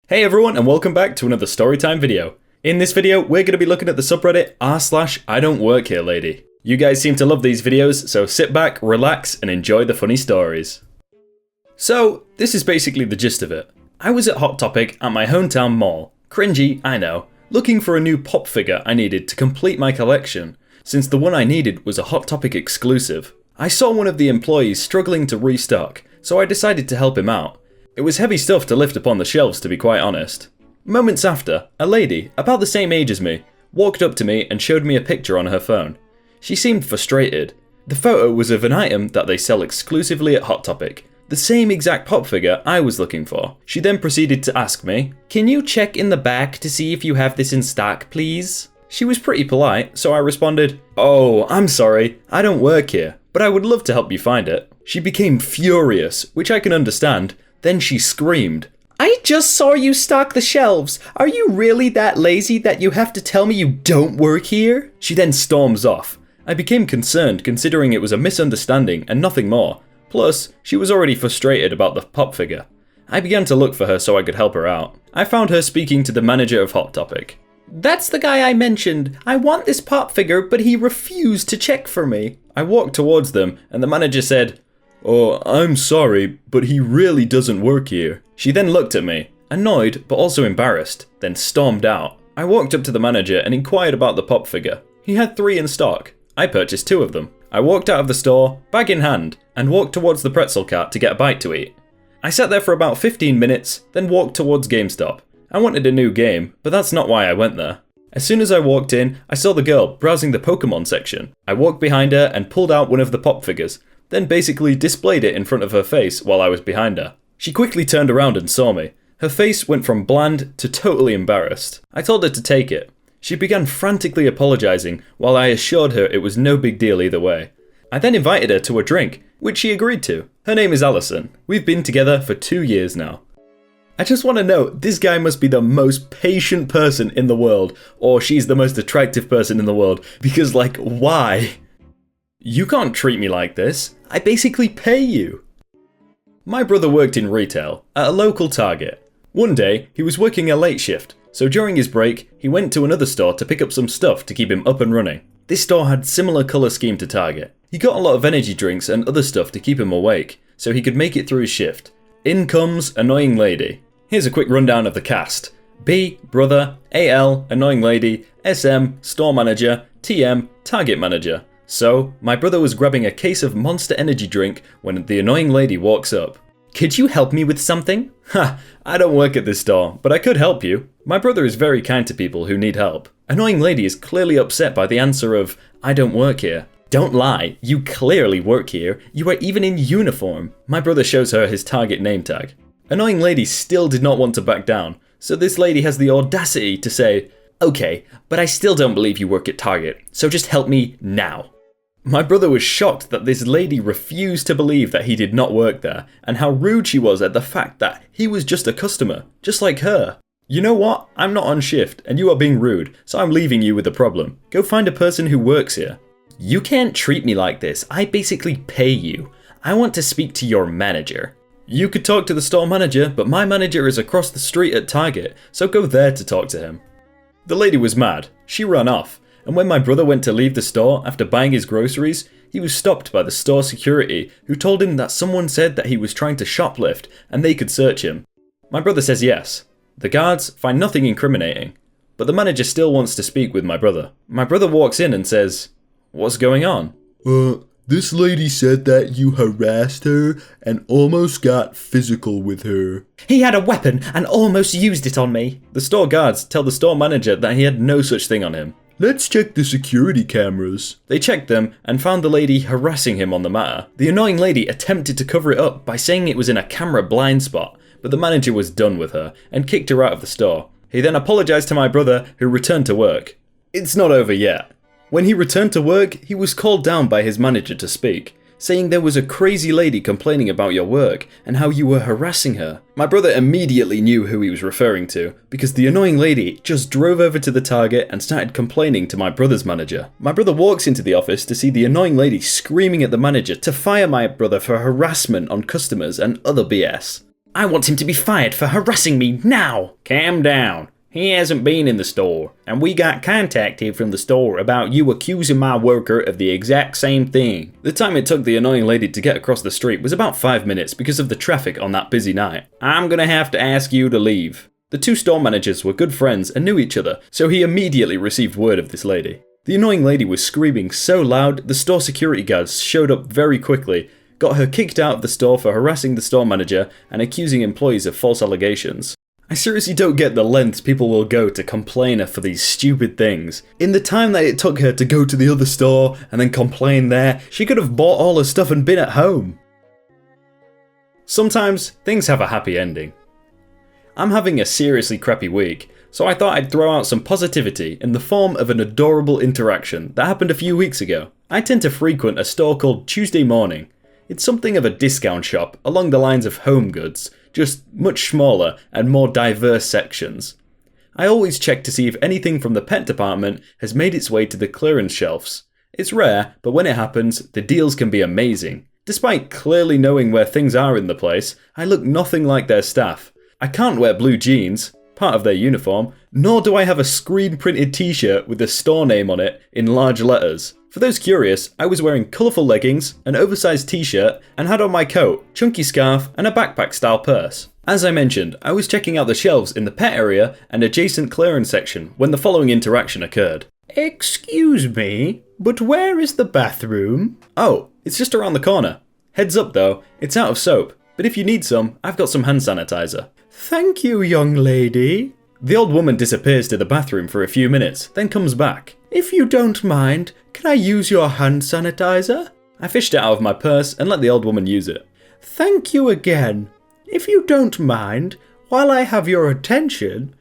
Hey everyone, and welcome back to another Storytime video. In this video, we're going to be looking at the subreddit r/idontworkherelady. You guys seem to love these videos, so sit back, relax, and enjoy the funny stories. So, this is basically the gist of it. I was at Hot Topic at my hometown mall, cringy, I know, looking for a new pop figure I needed to complete my collection, since the one I needed was a Hot Topic exclusive. I saw one of the employees struggling to restock, so I decided to help him out. It was heavy stuff to lift upon the shelves, to be quite honest. Moments after, a lady, about the same age as me, walked up to me and showed me a picture on her phone. She seemed frustrated. The photo was of an item that they sell exclusively at Hot Topic, the same exact pop figure I was looking for. She then proceeded to ask me, "Can you check in the back to see if you have this in stock, please?" She was pretty polite, so I responded, "Oh, I'm sorry, I don't work here, but I would love to help you find it." She became furious, which I can understand. Then she screamed, "I just saw you stock the shelves. Are you really that lazy that you have to tell me you don't work here?" She then storms off. I became concerned considering it was a misunderstanding and nothing more. Plus, she was already frustrated about the pop figure. I began to look for her so I could help her out. I found her speaking to the manager of Hot Topic. "That's the guy I mentioned. I want this pop figure, but he refused to check for me." I walked towards them and the manager said, "Oh, I'm sorry, but he really doesn't work here." She then looked at me, annoyed but also embarrassed, then stormed out. I walked up to the manager and inquired about the pop figure. He had 3 in stock. I purchased 2 of them. I walked out of the store, bag in hand, and walked towards the pretzel cart to get a bite to eat. I sat there for about 15 minutes, then walked towards GameStop. I wanted a new game, but that's not why I went there. As soon as I walked in, I saw the girl browsing the Pokemon section. I walked behind her and pulled out one of the pop figures, then basically displayed it in front of her face while I was behind her. She quickly turned around and saw me. Her face went from bland to totally embarrassed. I told her to take it. She began frantically apologizing while I assured her it was no big deal either way. I then invited her to a drink, which she agreed to. Her name is Allison. We've been together for 2 years now. I just want to note, this guy must be the most patient person in the world, or she's the most attractive person in the world, because like, why? You can't treat me like this. I basically pay you. My brother worked in retail at a local Target. One day, he was working a late shift, so during his break, he went to another store to pick up some stuff to keep him up and running. This store had similar colour scheme to Target. He got a lot of energy drinks and other stuff to keep him awake, so he could make it through his shift. In comes Annoying Lady. Here's a quick rundown of the cast. B, brother, AL, Annoying Lady, SM, store manager, TM, Target manager. So, my brother was grabbing a case of Monster Energy drink when the Annoying Lady walks up. "Could you help me with something?" "Ha, I don't work at this store, but I could help you." My brother is very kind to people who need help. Annoying Lady is clearly upset by the answer of, "I don't work here." "Don't lie, you clearly work here. You are even in uniform." My brother shows her his Target name tag. Annoying Lady still did not want to back down, so this lady has the audacity to say, "Okay, but I still don't believe you work at Target, so just help me now." My brother was shocked that this lady refused to believe that he did not work there, and how rude she was at the fact that he was just a customer, just like her. "You know what? I'm not on shift, and you are being rude, so I'm leaving you with a problem. Go find a person who works here." "You can't treat me like this. I basically pay you. I want to speak to your manager." "You could talk to the store manager, but my manager is across the street at Target, so go there to talk to him." The lady was mad. She ran off. And when my brother went to leave the store after buying his groceries, he was stopped by the store security who told him that someone said that he was trying to shoplift and they could search him. My brother says yes. The guards find nothing incriminating, but the manager still wants to speak with my brother. My brother walks in and says, "What's going on?" This lady said that you harassed her and almost got physical with her." "He had a weapon and almost used it on me." The store guards tell the store manager that he had no such thing on him. "Let's check the security cameras." They checked them and found the lady harassing him on the matter. The Annoying Lady attempted to cover it up by saying it was in a camera blind spot, but the manager was done with her and kicked her out of the store. He then apologized to my brother, who returned to work. It's not over yet. When he returned to work, he was called down by his manager to speak, saying there was a crazy lady complaining about your work and how you were harassing her. My brother immediately knew who he was referring to, because the Annoying Lady just drove over to the Target and started complaining to my brother's manager. My brother walks into the office to see the Annoying Lady screaming at the manager to fire my brother for harassment on customers and other BS. I want him to be fired for harassing me now! Calm down. He hasn't been in the store, and we got contacted from the store about you accusing my worker of the exact same thing. The time it took the annoying lady to get across the street was about 5 minutes because of the traffic on that busy night. I'm gonna have to ask you to leave. The two store managers were good friends and knew each other, so he immediately received word of this lady. The annoying lady was screaming so loud, the store security guards showed up very quickly, got her kicked out of the store for harassing the store manager and accusing employees of false allegations. I seriously don't get the lengths people will go to complain her for these stupid things. In the time that it took her to go to the other store and then complain there, she could have bought all her stuff and been at home. Sometimes things have a happy ending. I'm having a seriously crappy week, so I thought I'd throw out some positivity in the form of an adorable interaction that happened a few weeks ago. I tend to frequent a store called Tuesday Morning. It's something of a discount shop along the lines of Home Goods, just much smaller and more diverse sections. I always check to see if anything from the pet department has made its way to the clearance shelves. It's rare, but when it happens, the deals can be amazing. Despite clearly knowing where things are in the place, I look nothing like their staff. I can't wear blue jeans, part of their uniform, nor do I have a screen printed t-shirt with the store name on it in large letters. For those curious, I was wearing colourful leggings, an oversized t-shirt, and had on my coat, chunky scarf, and a backpack style purse. As I mentioned, I was checking out the shelves in the pet area and adjacent clearance section when the following interaction occurred. Excuse me, but where is the bathroom? Oh, it's just around the corner. Heads up though, it's out of soap, but if you need some, I've got some hand sanitizer. Thank you, young lady. The old woman disappears to the bathroom for a few minutes, then comes back. If you don't mind, can I use your hand sanitizer? I fished it out of my purse and let the old woman use it. Thank you again. If you don't mind, while I have your attention,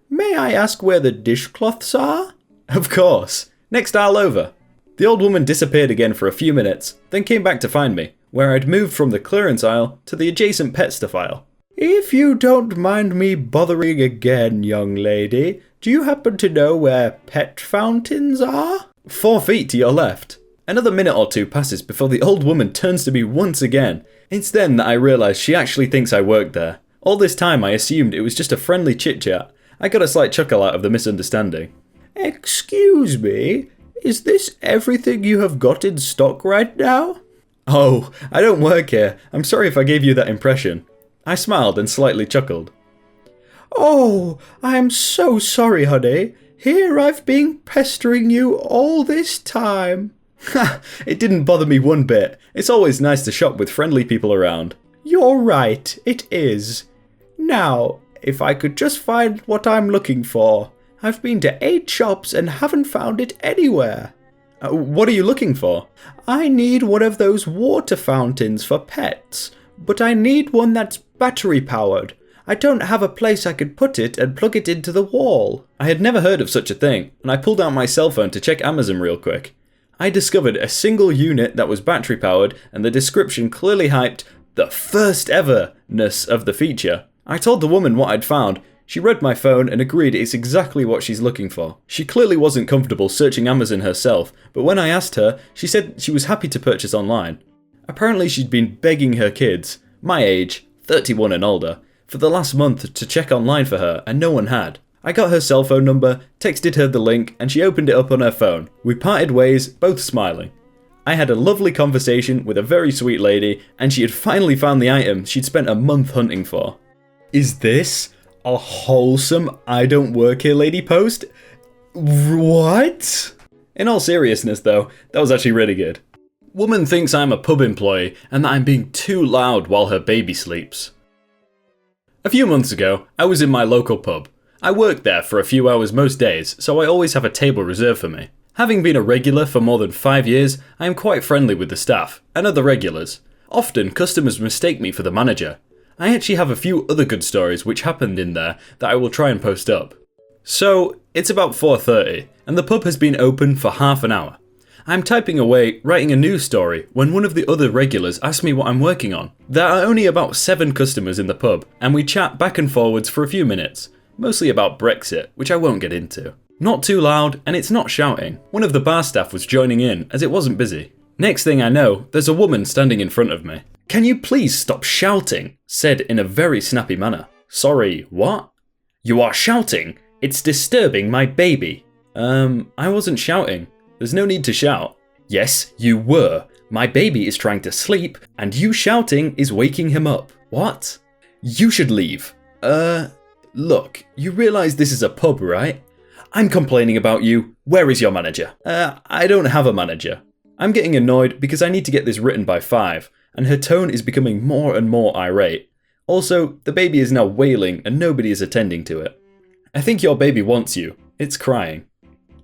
may I ask where the dishcloths are? Of course. Next aisle over. The old woman disappeared again for a few minutes, then came back to find me, where I'd moved from the clearance aisle to the adjacent pet stuff aisle. If you don't mind me bothering again, young lady, do you happen to know where pet fountains are? 4 feet to your left. Another minute or two passes before the old woman turns to me once again. It's then that I realise she actually thinks I work there. All this time I assumed it was just a friendly chit-chat. I got a slight chuckle out of the misunderstanding. Excuse me, is this everything you have got in stock right now? Oh, I don't work here. I'm sorry if I gave you that impression. I smiled and slightly chuckled. Oh, I am so sorry, honey. Here I've been pestering you all this time. Ha! It didn't bother me one bit. It's always nice to shop with friendly people around. You're right, it is. Now, if I could just find what I'm looking for. I've been to 8 shops and haven't found it anywhere. What are you looking for? I need one of those water fountains for pets, but I need one that's battery powered. I don't have a place I could put it and plug it into the wall. I had never heard of such a thing, and I pulled out my cell phone to check Amazon real quick. I discovered a single unit that was battery powered, and the description clearly hyped the first ever-ness of the feature. I told the woman what I'd found. She read my phone and agreed it's exactly what she's looking for. She clearly wasn't comfortable searching Amazon herself, but when I asked her, she said she was happy to purchase online. Apparently she'd been begging her kids, my age, 31 and older, for the last month to check online for her, and no one had. I got her cell phone number, texted her the link, and she opened it up on her phone. We parted ways, both smiling. I had a lovely conversation with a very sweet lady, and she had finally found the item she'd spent a month hunting for. Is this a wholesome I don't work here lady post? What? In all seriousness though, that was actually really good. Woman thinks I'm a pub employee and that I'm being too loud while her baby sleeps. A few months ago, I was in my local pub. I work there for a few hours most days, so I always have a table reserved for me. Having been a regular for more than 5 years, I am quite friendly with the staff and other regulars. Often, customers mistake me for the manager. I actually have a few other good stories which happened in there that I will try and post up. So, it's about 4:30, and the pub has been open for half an hour. I'm typing away, writing a news story, when one of the other regulars asks me what I'm working on. There are only about 7 customers in the pub, and we chat back and forwards for a few minutes, mostly about Brexit, which I won't get into. Not too loud, and it's not shouting. One of the bar staff was joining in, as it wasn't busy. Next thing I know, there's a woman standing in front of me. Can you please stop shouting? Said in a very snappy manner. Sorry, what? You are shouting. It's disturbing my baby. I wasn't shouting. There's no need to shout. Yes, you were. My baby is trying to sleep, and you shouting is waking him up. What? You should leave. Look, you realize this is a pub, right? I'm complaining about you. Where is your manager? I don't have a manager. I'm getting annoyed because I need to get this written by 5, and her tone is becoming more and more irate. Also, the baby is now wailing and nobody is attending to it. I think your baby wants you. It's crying.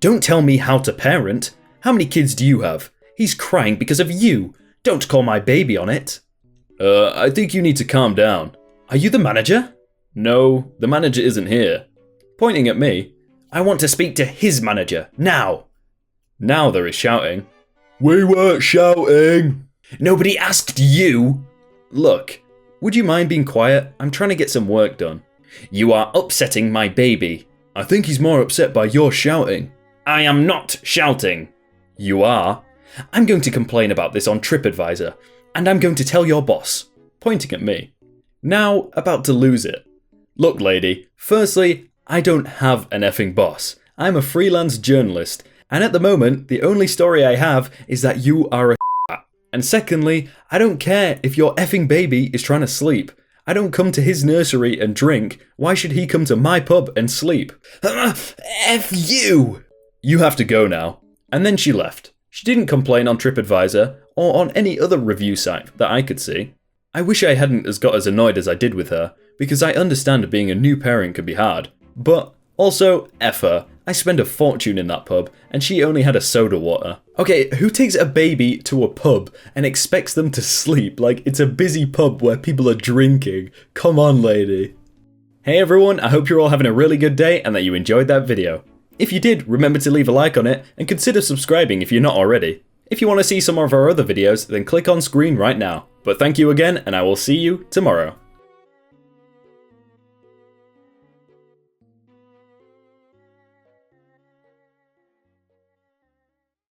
Don't tell me how to parent. How many kids do you have? He's crying because of you. Don't call my baby on it. I think you need to calm down. Are you the manager? No, the manager isn't here. Pointing at me. I want to speak to his manager, now. Now there is shouting. We weren't shouting. Nobody asked you. Look, would you mind being quiet? I'm trying to get some work done. You are upsetting my baby. I think he's more upset by your shouting. I am not shouting. You are. I'm going to complain about this on TripAdvisor, and I'm going to tell your boss. Pointing at me. Now about to lose it. Look, lady, firstly, I don't have an effing boss. I'm a freelance journalist, and at the moment, the only story I have is that you are a and secondly, I don't care if your effing baby is trying to sleep. I don't come to his nursery and drink. Why should he come to my pub and sleep? F you! You have to go now. And then she left. She didn't complain on TripAdvisor or on any other review site that I could see. I wish I hadn't got as annoyed as I did with her, because I understand being a new parent can be hard. But also, F her. I spend a fortune in that pub, and she only had a soda water. Okay, who takes a baby to a pub and expects them to sleep like it's a busy pub where people are drinking? Come on, lady. Hey everyone, I hope you're all having a really good day and that you enjoyed that video. If you did, remember to leave a like on it and consider subscribing if you're not already. If you want to see some of our other videos, then click on screen right now. But thank you again, and I will see you tomorrow.